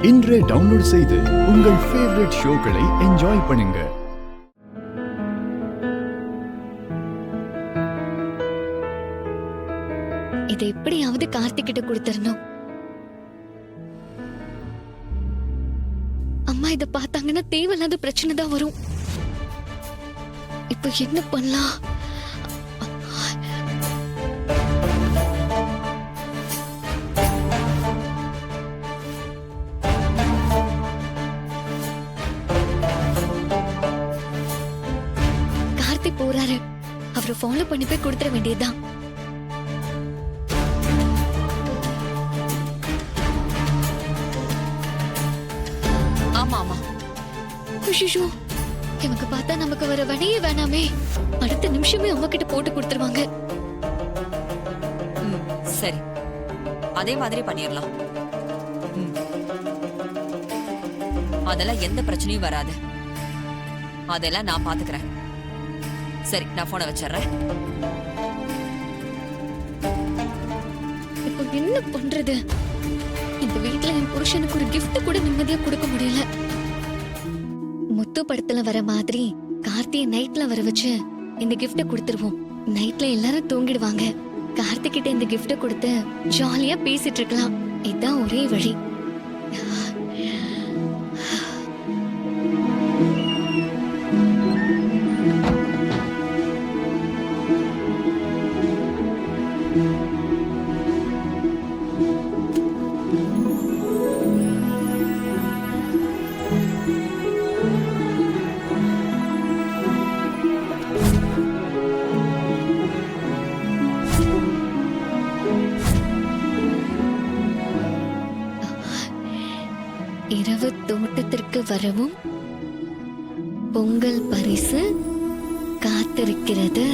இன்றே டவுன்லோட் செய்து உங்கள் ஃபேவரட் ஷோக்களை என்ஜாய் பண்ணுங்க. இதை எப்படியாவது கார்த்திக் கிட்ட கொடுத்துறணும். அம்மா இத பார்த்தாங்கன்னா தேவையில்லாத பிரச்சனை தான் வரும். இப்ப என்ன பண்ணலாம்? கார்த்திக் போறாரு, அவரை ஃபாலோ பண்ணி போய் கொடுத்துட வேண்டியதுதான். ஐயோ, இவங்க பார்த்தா நமக்கு வர வழியே வேணாமே. அடுத்த நிமிஷமே அம்மா கிட்ட போட்டு கொடுத்துருவாங்க. சரி, அதே மாதிரி பண்ணிடலாம். அதெல்லாம் எந்த பிரச்சனையும் வராது. அதெல்லாம் நான் பாத்துக்கிறேன். சரி, நான் போனை வச்சிடுறேன். இப்போ என்ன பண்றது? இந்த வீட்டுல என் புருஷனுக்கு ஒரு கிஃப்ட் கூட நிம்மதியா கொடுக்க முடியல. முத்து படத்துல வர மாதிரி கார்த்தியை நைட்ல வர வச்சு இந்த கிஃப்ட கொடுத்துருவோம். நைட்ல எல்லாரும் தூங்கிடுவாங்க. கார்த்திக் கிட்ட இந்த கிஃப்ட கொடுத்து ஜாலியா பேசிட்டு இருக்கலாம். இதுதான் ஒரே வழி. இரவு தோட்டத்திற்கு வரவும் பொங்கல் பரிசு காத்திருக்கிறது.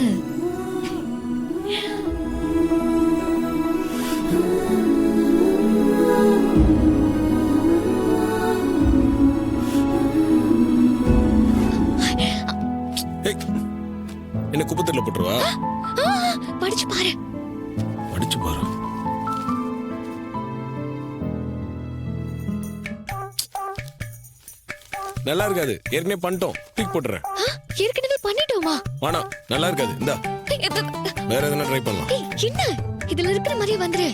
என்ன குப்பத்துல போட்டுருவா? படிச்சு பாரு. படிச்சு பாரு. நல்லா இருக்காது. ஏற்கனவே பண்ணிட்டோம். தூக்கி போட்டுறேன். ஏற்கனவே பண்ணிட்டோமா? வாணா, நல்லா இருக்காது. இந்தா, வேற எதனா ட்ரை பண்ணலாம். என்ன இதுல இருக்கிற மாதிரியே வந்துரு.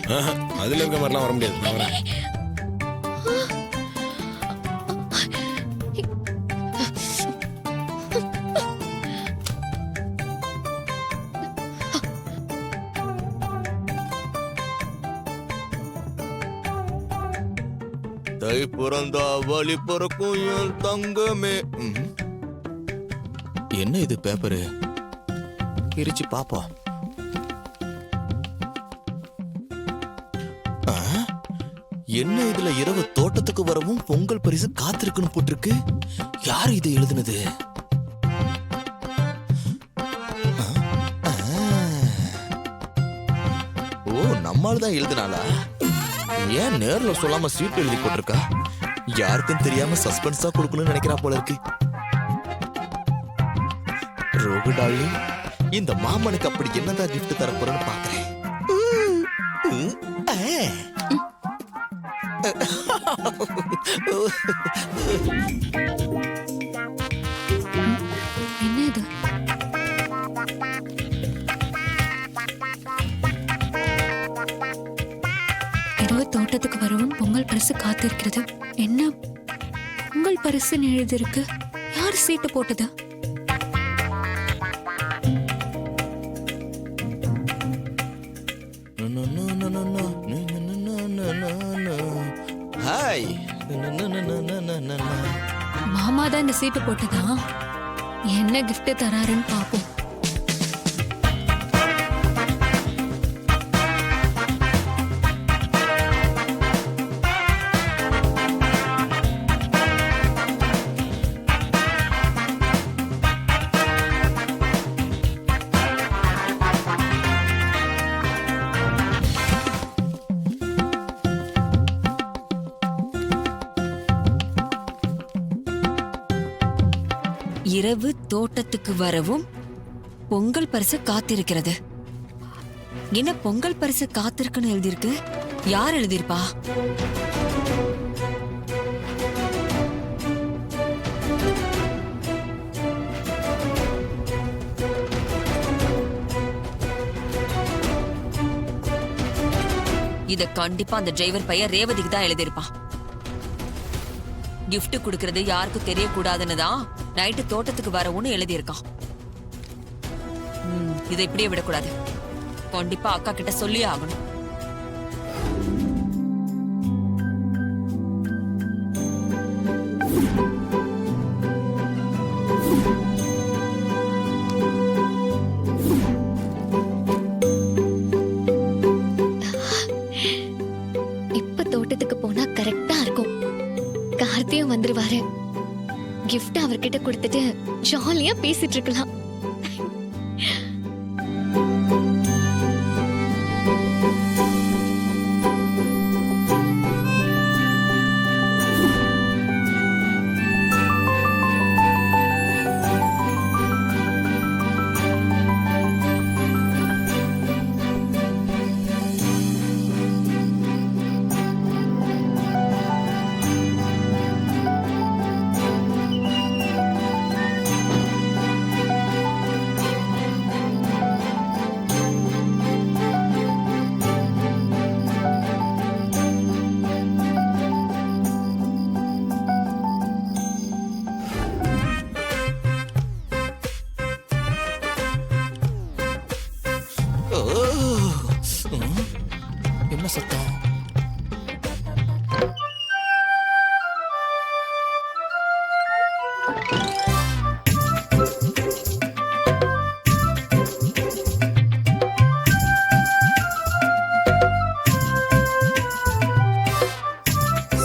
அதுல இருக்க மாதிரிலாம் வர முடியாது. நான் வரேன். தை பிறந்தா வழி பிறக்கும் என் தங்கமே. என்ன இது பேப்பரு? பிரிச்சு பாப்பா. என்ன இதுல இரவு தோட்டத்துக்கு வரவும் பொங்கல் பரிசு காத்திருக்குன்னு போட்டிருக்கு. யாரு இதை எழுதுனது? ஓ, நம்மால்தான் எழுதுனாளா? ஏன் நேர்ல சொல்லாம சீட் எழுதி போட்டிருக்கா? யாருக்கும் தெரியாம சஸ்பென்ஸா கொடுக்கணும்னு நினைக்கிறா போல இருக்கு. ரோகு டார்லிங், இந்த மாமனுக்கு அப்படி என்னதான் கிஃப்ட் தர போறேன்னு பாக்குறேன். என்ன இது? தோட்டத்துக்கு வரவும் பொங்கல் பரிசு காத்திருக்கிறது. என்ன பொங்கல் பரிசுன்னு எழுதிருக்கு? யார் சீட்டு போட்டது? ஹாய். மாமா தான் இந்த சீட்டு போட்டதா? என்ன கிஃப்ட் தராருன்னு பாப்போம். இரவு தோட்டத்துக்கு வரவும் பொங்கல் பரிசு காத்திருக்கிறது. என்ன பொங்கல் பரிசு காத்திருக்குன்னு எழுதியிருக்கு? யார் எழுதியிருப்பா? இத கண்டிப்பா அந்த டிரைவர் பையன் ரேவதிக்கு தான் எழுதியிருப்பான். கிஃப்ட் கொடுக்கறது யாருக்கும் தெரியக்கூடாதுன்னு தான் நைட்டு தோட்டத்துக்கு வரவும்னு எழுதியிருக்கான். இதை இப்படியே விடக்கூடாது. கண்டிப்பா அக்கா கிட்ட சொல்லியே ஆகணும். இப்ப தோட்டத்துக்கு போனா கரெக்டா இருக்கும். கார்த்தியும் வந்துருவாரு. கிஃப்ட் அவர்கிட்ட கொடுத்துட்டு ஜாலியா பேசிட்டு இருக்கலாம். ஓ, என்ன சத்தம்?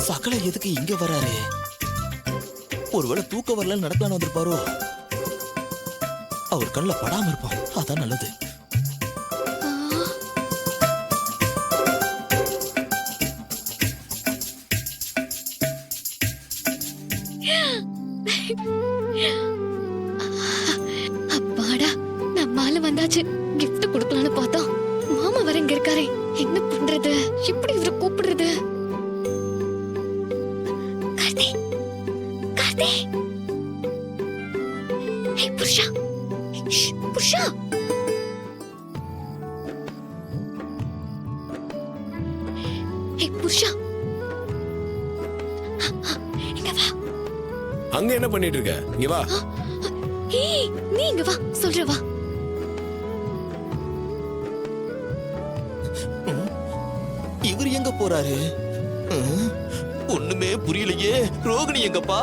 சகல எதுக்கு இங்க வராரு? ஒருவேளை தூக்க வரலன்னு நடக்கலான்னு வந்திருப்பாரோ? அவர் கண்ணுல படாம இருப்போம், அதான் நல்லது. அப்பாடா, நம்மால வந்தாச்சு. gift கொடுக்கலான்னு பார்த்தோம். மாமா வர இங்க இருக்காரே, என்ன பண்றது? எப்படி இவரை கூப்பிடுறது? கார்த்தி, கார்த்தி. ஏய் புருஷா, புருஷா. ஏய் புருஷா, இங்க வா. அங்க என்ன பண்ணிட்டு இருக்க? இங்க வா. ஏய் நீ இங்க வா, சொல்ற வா. இவர் எங்க போறாரு? ஒண்ணுமே புரியலையே. ரோகிணி எங்கப்பா?